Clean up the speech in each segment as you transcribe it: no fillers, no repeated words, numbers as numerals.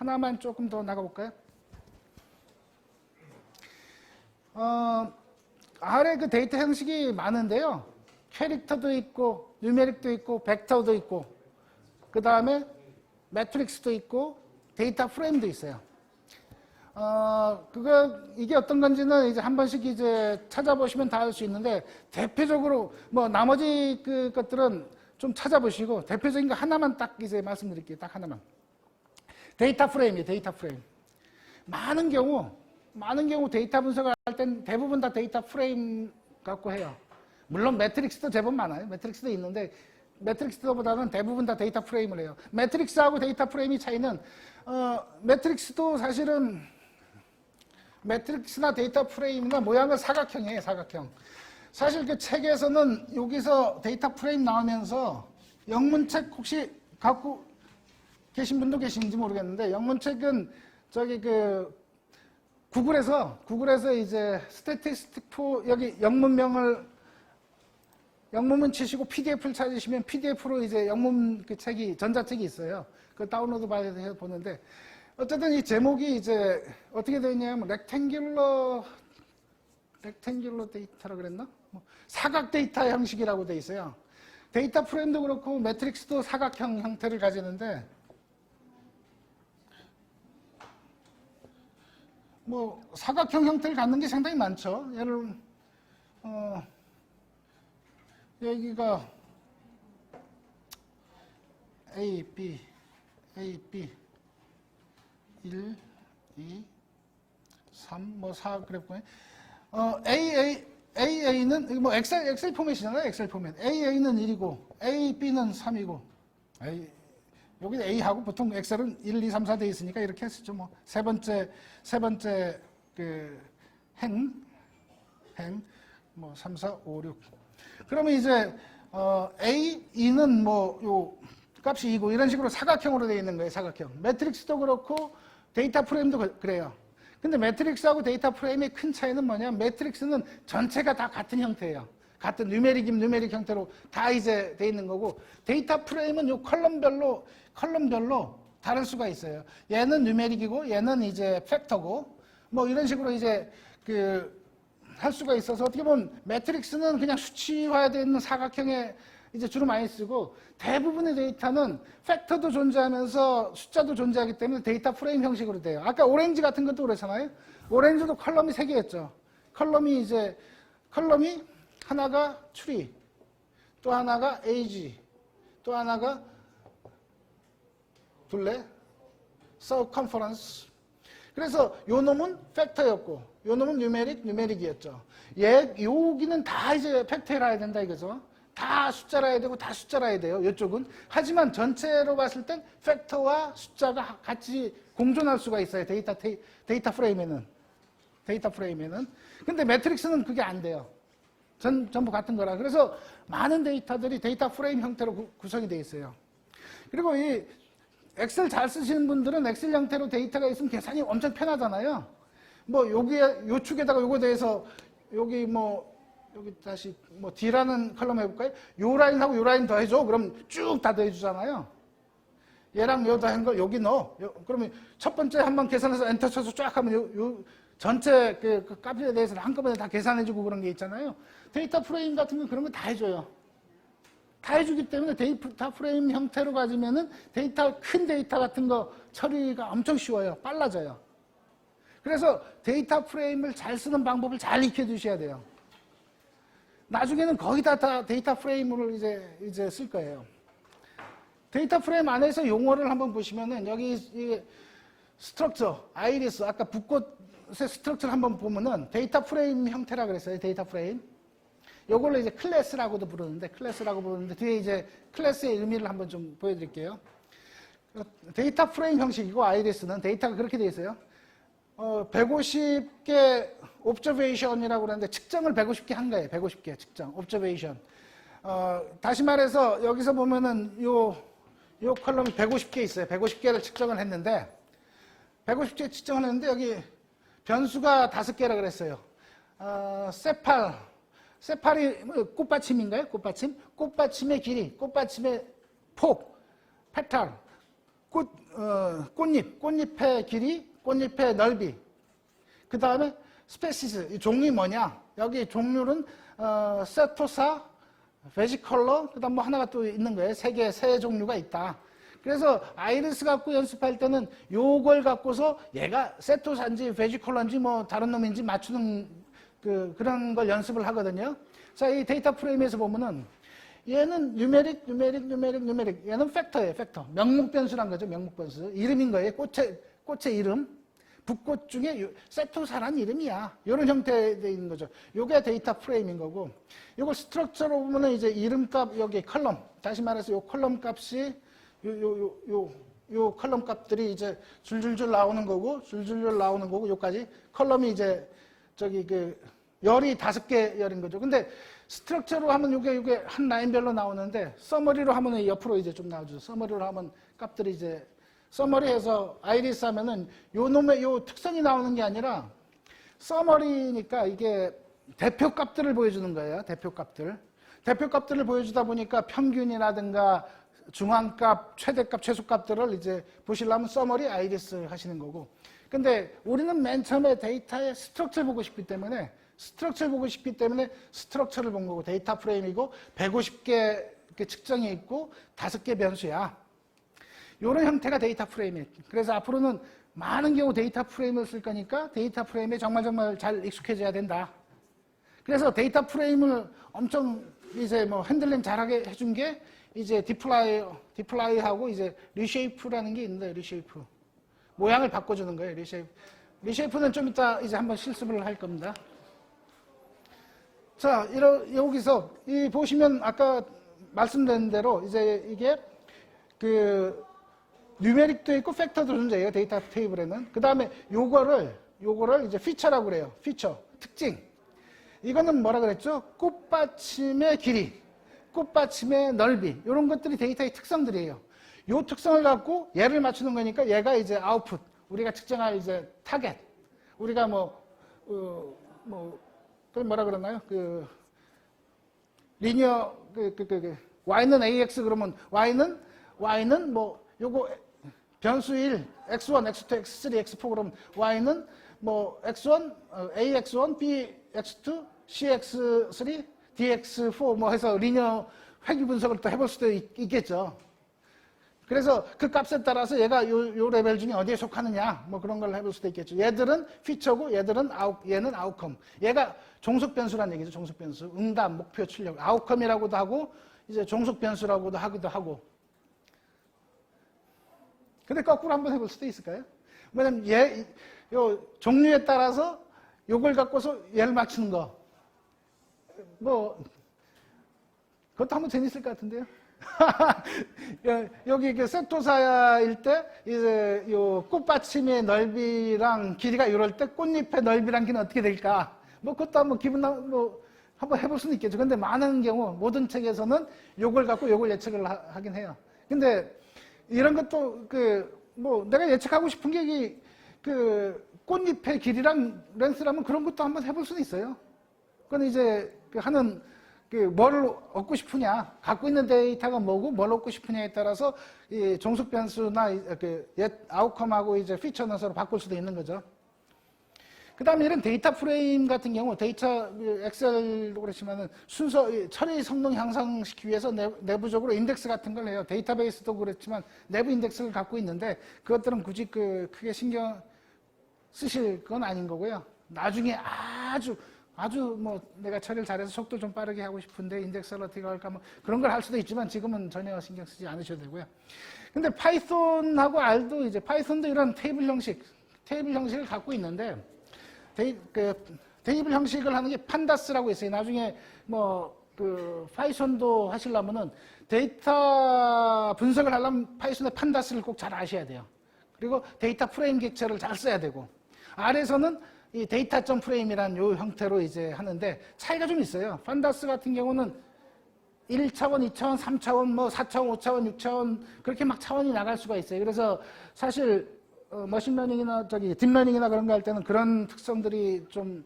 하나만 조금 더 나가볼까요? R의 그 데이터 형식이 많은데요. 캐릭터도 있고, 뉴메릭도 있고, 벡터도 있고, 그 다음에 매트릭스도 있고, 데이터 프레임도 있어요. 이게 어떤 건지는 이제 한 번씩 이제 찾아보시면 다 알 수 있는데, 대표적으로, 뭐, 나머지 것들은 좀 찾아보시고, 대표적인 거 하나만 딱 이제 말씀드릴게요. 딱 하나만. 데이터 프레임이에요, 데이터 프레임. 많은 경우 데이터 분석을 할 땐 대부분 다 데이터 프레임 갖고 해요. 물론 매트릭스도 제법 많아요. 매트릭스도 있는데, 매트릭스보다는 대부분 다 데이터 프레임을 해요. 매트릭스하고 데이터 프레임의 차이는, 매트릭스도 사실은, 매트릭스나 데이터 프레임이나 모양은 사각형이에요, 사각형. 사실 그 책에서는 여기서 데이터 프레임 나오면서 영문책 혹시 갖고 계신 분도 계신지 모르겠는데, 영문책은 저기 구글에서 이제 스태티스틱4 여기 영문명을 영문문 치시고 PDF를 찾으시면 PDF로 이제 영문 그 책이 전자책이 있어요. 그 다운로드 받아서 보는데 어쨌든 이 제목이 이제 어떻게 되어 있냐면 렉탱귤러 데이터라 그랬나? 사각 데이터 형식이라고 되어 있어요. 데이터 프레임도 그렇고 매트릭스도 사각형 형태를 가지는데 뭐 사각형 형태를 갖는 게 상당히 많죠. 예를 여기가 A, B, 1, 2, 3, 뭐 4 그랬고요. AA는 뭐 엑셀 포맷이잖아요. 엑셀 포맷. AA는 1이고 A, B는 3이고 여기 A하고 보통 엑셀은 1, 2, 3, 4 돼 있으니까 이렇게 했었죠. 뭐 세 번째 그 행 뭐 3, 4, 5, 6. 그러면 이제 A, E는 뭐 요 값이 2고 이런 식으로 사각형으로 되어 있는 거예요. 사각형. 매트릭스도 그렇고 데이터 프레임도 그래요. 근데 매트릭스하고 데이터 프레임의 큰 차이는 뭐냐면 매트릭스는 전체가 다 같은 형태예요. 같은 뉴메릭이면 뉴메릭 형태로 다 이제 돼 있는 거고 데이터 프레임은 요 컬럼별로 다를 수가 있어요. 얘는 뉴메릭이고 얘는 이제 팩터고 뭐 이런 식으로 이제 할 수가 있어서 어떻게 보면 매트릭스는 그냥 수치화되어 있는 사각형에 이제 주로 많이 쓰고 대부분의 데이터는 팩터도 존재하면서 숫자도 존재하기 때문에 데이터 프레임 형식으로 돼요. 아까 오렌지 같은 것도 그렇잖아요. 오렌지도 컬럼이 3개였죠. 컬럼이 하나가 추리, 또 하나가 에이지, 또 하나가 둘레, 서컴퍼런스. 그래서 요 놈은 팩터였고 요 놈은 뉴메릭이었죠. 여기는 다 이제 팩터라 해야 된다 이거죠. 다 숫자라 해야 되고 다 숫자라 해야 돼요. 이쪽은. 하지만 전체로 봤을 땐 팩터와 숫자가 같이 공존할 수가 있어요. 데이터 프레임에는. 근데 매트릭스는 그게 안 돼요. 전부 같은 거라. 그래서 많은 데이터들이 데이터 프레임 형태로 구성이 되어 있어요. 그리고 이 엑셀 잘 쓰시는 분들은 엑셀 형태로 데이터가 있으면 계산이 엄청 편하잖아요. 뭐 여기에 요 축에다가 요거에 대해서 여기 다시 D라는 컬럼 해볼까요? 요 라인하고 요 라인 더해줘. 그럼 쭉 다 더해주잖아요. 얘랑 요 더한 걸 여기 넣어. 그러면 첫 번째 한번 계산해서 엔터 쳐서 쫙 하면 요 전체 그 값에 대해서는 한꺼번에 다 계산해주고 그런 게 있잖아요. 데이터 프레임 같은 건 그런 거 다 해줘요. 다 해주기 때문에 데이터 프레임 형태로 가지면은 큰 데이터 같은 거 처리가 엄청 쉬워요. 빨라져요. 그래서 데이터 프레임을 잘 쓰는 방법을 잘 익혀두셔야 돼요. 나중에는 거기다 다 데이터 프레임을 이제 쓸 거예요. 데이터 프레임 안에서 용어를 한번 보시면은 여기 스트럭처, 아이리스, 아까 붓꽃의 스트럭처를 한번 보면은 데이터 프레임 형태라 그랬어요. 데이터 프레임. 요걸로 이제 클래스라고도 부르는데 뒤에 이제 클래스의 의미를 한번 좀 보여드릴게요. 데이터 프레임 형식이고 아이리스는 데이터가 그렇게 되어 있어요. 150개 옵저베이션이라고 그러는데 측정을 150개 한 거예요. 150개 측정, 옵저베이션. 다시 말해서 여기서 보면은 요 컬럼이 150개 있어요. 150개를 측정을 했는데 150개 측정을 했는데 여기 변수가 5개라 그랬어요. 세팔이 꽃받침인가요? 꽃받침의 길이, 꽃받침의 폭, 페탈, 꽃잎의 길이, 꽃잎의 넓이. 그 다음에 스페시스, 이 종류 뭐냐? 여기 종류는 세토사, 베지컬러, 그 다음 뭐 하나가 또 있는 거예요. 세 종류가 있다. 그래서 아이리스 갖고 연습할 때는 요걸 갖고서 얘가 세토사인지 베지컬러인지 뭐 다른 놈인지 맞추는 그런 걸 연습을 하거든요. 자, 이 데이터 프레임에서 보면은 얘는 뉴메릭. 얘는 팩터예요, 팩터. 명목 변수란 거죠, 명목 변수. 이름인 거예요, 꽃의 이름. 붓꽃 중에 세토사란 이름이야. 이런 형태에 있는 거죠. 요게 데이터 프레임인 거고. 요걸 스트럭처로 보면은 이제 이름값, 여기 컬럼. 다시 말해서 요 컬럼 값이 요 컬럼 값들이 이제 줄줄줄 나오는 거고, 요까지. 컬럼이 이제 저기 열이 5개 열인 거죠. 근데 스트럭처로 하면 요게 한 라인별로 나오는데, 서머리로 하면 옆으로 이제 좀 나오죠. 서머리로 하면 값들이 이제 서머리에서 아이리스 하면은 요 특성이 나오는 게 아니라 서머리니까 이게 대표값들을 보여주는 거예요. 대표값들을 보여주다 보니까 평균이라든가 중앙값, 최대값, 최소값들을 이제 보시려면 서머리 아이리스 하시는 거고. 근데 우리는 맨 처음에 데이터의 스트럭처를 보고 싶기 때문에 스트럭처를 본 거고, 데이터 프레임이고 150개 측정이 있고 5개 변수야. 이런 형태가 데이터 프레임이에요. 그래서 앞으로는 많은 경우 데이터 프레임을 쓸 거니까 데이터 프레임에 정말 잘 익숙해져야 된다. 그래서 데이터 프레임을 엄청 이제 뭐 핸들링 잘하게 해준 게 이제 디플라이하고 이제 리쉐이프라는 게 있는데, 리쉐이프. 모양을 바꿔주는 거예요, 리쉐이프. 리쉐이프는 좀 이따 이제 한번 실습을 할 겁니다. 자, 여기서 보시면 아까 말씀드린 대로 이제 이게 뉴메릭도 있고 팩터도 존재해요, 데이터 테이블에는. 그 다음에 요거를 이제 피처라고 그래요. 피처, 특징. 이거는 뭐라 그랬죠? 꽃받침의 길이, 꽃받침의 넓이. 이런 것들이 데이터의 특성들이에요. 요 특성을 갖고 얘를 맞추는 거니까 얘가 이제 아웃풋. 우리가 측정할 이제 타겟. 우리가 뭐라 그러나요? 리니어, y는 ax 그러면 y는 뭐 요거 변수 1, x1, x2, x3, x4 그러면 y는 뭐 x1, ax1, bx2, cx3, dx4 뭐 해서 리니어 회귀 분석을 또 해볼 수도 있겠죠. 그래서 그 값에 따라서 얘가 요 레벨 중에 어디에 속하느냐 뭐 그런 걸 해볼 수도 있겠죠. 얘들은 피처고 얘는 아웃컴. 얘가 종속 변수란 얘기죠. 종속 변수. 응답, 목표, 출력. 아웃컴이라고도 하고 이제 종속 변수라고도 하기도 하고. 근데 거꾸로 한번 해볼 수도 있을까요? 왜냐면 요 종류에 따라서 요걸 갖고서 얘를 맞추는 거. 뭐 그것도 한번 재밌을 것 같은데요. 여기 세토사일 때 이제 요 꽃받침의 넓이랑 길이가 이럴 때 꽃잎의 넓이랑 길이는 어떻게 될까? 뭐 그것도 한번 한번 해볼 수는 있겠죠. 근데 많은 경우 모든 책에서는 요걸 갖고 요걸 예측을 하긴 해요. 근데 이런 것도 뭐 내가 예측하고 싶은 게 꽃잎의 길이랑 렌스라면 그런 것도 한번 해볼 수는 있어요. 그건 이제 뭘 얻고 싶으냐, 갖고 있는 데이터가 뭐고 뭘 얻고 싶으냐에 따라서 이 종속 변수나 아웃컴하고 이제 피처는 서로 바꿀 수도 있는 거죠. 그 다음에 이런 데이터 프레임 같은 경우 엑셀도 그렇지만은 순서 처리 성능 향상시키기 위해서 내부적으로 인덱스 같은 걸 해요. 데이터베이스도 그렇지만 내부 인덱스를 갖고 있는데 그것들은 굳이 크게 신경 쓰실 건 아닌 거고요. 나중에 아주 뭐 내가 처리를 잘해서 속도 좀 빠르게 하고 싶은데 인덱스를 어떻게 할까 뭐 그런 걸 할 수도 있지만 지금은 전혀 신경 쓰지 않으셔도 되고요. 근데 파이썬하고 R도 이제 파이썬도 이런 테이블 형식을 갖고 있는데 테이블 형식을 하는 게 판다스라고 있어요. 나중에 파이썬도 하시려면은 데이터 분석을 하려면 파이썬의 판다스를 꼭 잘 아셔야 돼요. 그리고 데이터 프레임 객체를 잘 써야 되고 R에서는 이 데이터.점 프레임이라는 요 형태로 이제 하는데 차이가 좀 있어요. 판다스 같은 경우는 1차원, 2차원, 3차원, 뭐 4차원, 5차원, 6차원 그렇게 막 차원이 나갈 수가 있어요. 그래서 사실 머신러닝이나 딥러닝이나 그런 거 할 때는 그런 특성들이 좀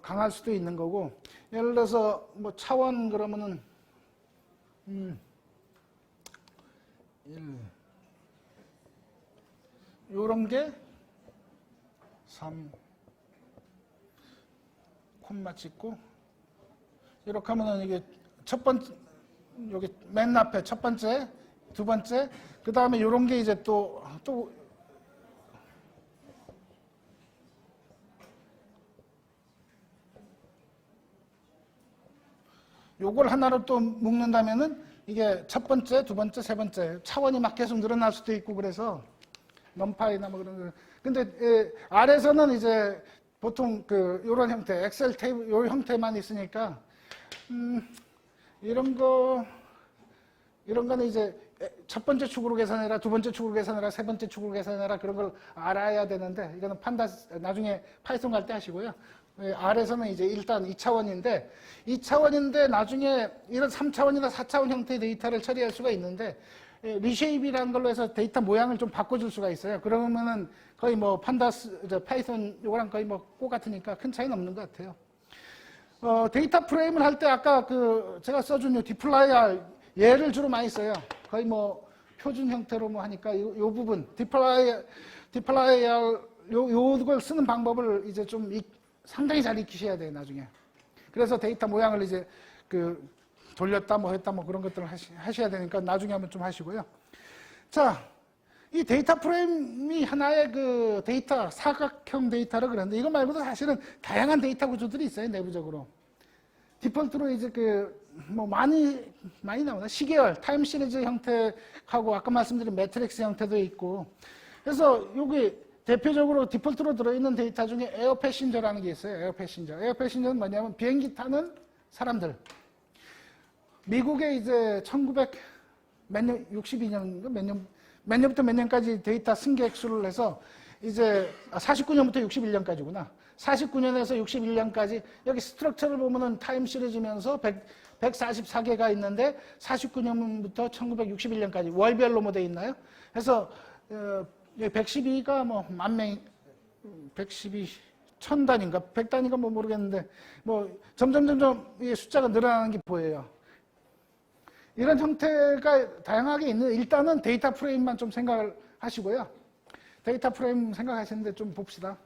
강할 수도 있는 거고, 예를 들어서 뭐 차원 그러면은 1, 요런 게 3, 콤마 찍고, 이렇게 하면은 이게 첫 번째, 여기 맨 앞에 첫 번째, 두 번째, 그 다음에 요런 게 이제 또 요걸 하나로 또 묶는다면은 이게 첫 번째, 두 번째, 세 번째 차원이 막 계속 늘어날 수도 있고 그래서 넘파이나 뭐 그런 거. 근데 아래서는 이제 보통 그 요런 형태, 엑셀 테이블 요 형태만 있으니까 이런 거는 이제 첫 번째 축으로 계산해라, 두 번째 축으로 계산해라, 세 번째 축으로 계산해라 그런 걸 알아야 되는데 이거는 나중에 파이썬 갈 때 하시고요. R에서는 이제 일단 2차원인데 나중에 이런 3차원이나 4차원 형태의 데이터를 처리할 수가 있는데 리쉐입이라는 걸로 해서 데이터 모양을 좀 바꿔줄 수가 있어요. 그러면은 거의 뭐 파이썬 요거랑 거의 뭐 똑같으니까 큰 차이는 없는 것 같아요. 데이터 프레임을 할 때 아까 제가 써준 요 디플라이알 얘를 주로 많이 써요. 거의 뭐 표준 형태로 뭐 하니까 요 부분 디플라이알 요걸 쓰는 방법을 이제 좀 상당히 잘 익히셔야 돼요, 나중에. 그래서 데이터 모양을 이제 돌렸다 뭐 했다 뭐 그런 것들을 하셔야 되니까 나중에 한번 좀 하시고요. 자, 이 데이터 프레임이 하나의 데이터, 사각형 데이터라 그러는데 이거 말고도 사실은 다양한 데이터 구조들이 있어요, 내부적으로. 디폴트로 이제 뭐 많이 나오나? 시계열, 타임 시리즈 형태하고 아까 말씀드린 매트릭스 형태도 있고. 그래서 여기 대표적으로 디폴트로 들어있는 데이터 중에 에어 패신저라는 게 있어요. 에어 패신저. 에어 패신저는 뭐냐면 비행기 타는 사람들. 미국에 이제 1962년, 몇 년부터 몇 년까지 데이터 승객 수를 해서 이제 49년부터 61년까지구나. 49년에서 61년까지 여기 스트럭처를 보면은 타임 시리즈면서 144개가 있는데 49년부터 1961년까지 월별로 뭐 돼 있나요? 그래서 112가 뭐 10,000명, 112, 1000단인가 100단인가 뭐 모르겠는데 뭐 점점 이 숫자가 늘어나는 게 보여요. 이런 형태가 다양하게 있는 일단은 데이터 프레임만 좀 생각을 하시고요. 데이터 프레임 생각하시는데 좀 봅시다.